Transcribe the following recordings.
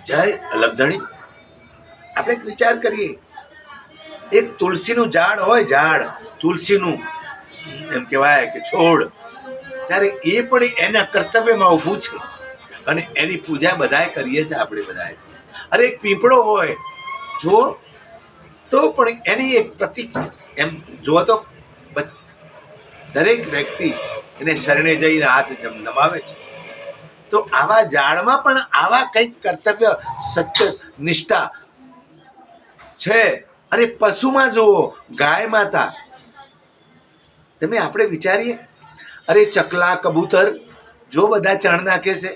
જય અલગધણી. આપણે એક વિચાર કરીએ, એક તુલસીનું ઝાડ હોય, ઝાડ તુલસીનું એમ કહેવાય કે છોડ, ત્યારે એ પણ એના કર્તવ્યમાં ઊભું છે અને એની પૂજા બધાએ કરીએ છીએ આપણે બધાએ. અરે એક પીપળો હોય જો, તો પણ એની એક પ્રતિક એમ જુઓ તો દરેક વ્યક્તિ એને શરણે જઈને હાથ નમાવે છે. તો આવા ઝાડમાં પણ આવા કંઈક કર્તવ્ય, સત્ય, નિષ્ઠા છે. અરે પશુમાં જુઓ, ગાય માતા, તમે આપણે વિચારીએ, અરે ચકલા, કબૂતર જો બધા ચણ નાખે છે.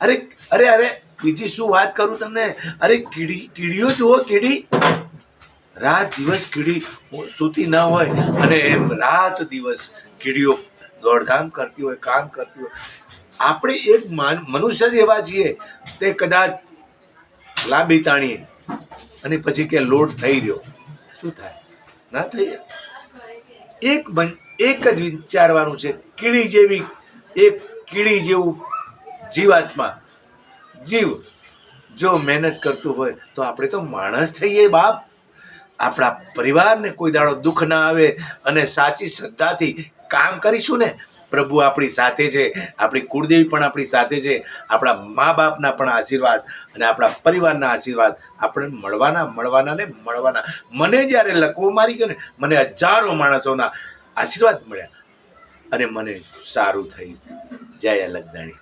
અરે અરે અરે બીજી શું વાત કરું તમને, અરે કીડીઓ જુઓ, કીડી રાત દિવસ કીડી સૂતી ન હોય અને એમ રાત દિવસ કીડીઓ દોડધામ કરતી હોય, કામ કરતી હોય. આપણે એક મનુષ્ય જ એવા છીએ, તે કદાચ લાંબી તાણીએ અને પછી કે લોટ થઈ રહ્યો, શું થાય? ના થઈ જાય. એક જ વિચારવાનું છે, કીડી જેવી, એક કીડી જેવું જીવાત્મા, જીવ જો મહેનત કરતું હોય તો આપણે તો માણસ થઈએ બાપ. આપણા પરિવારને કોઈ દાડો દુઃખ ના આવે અને સાચી શ્રદ્ધાથી કામ કરીશું ને, પ્રભુ આપણી સાથે છે, આપણી કુળદેવી પણ આપણી સાથે છે, આપણા મા બાપના પણ આશીર્વાદ અને આપણા પરિવારના આશીર્વાદ આપણે મળવાના. મને જ્યારે લકવો મારી ગયો ને, મને હજારો માણસોના આશીર્વાદ મળ્યા અને મને સારું થયું. જય અલગધણી.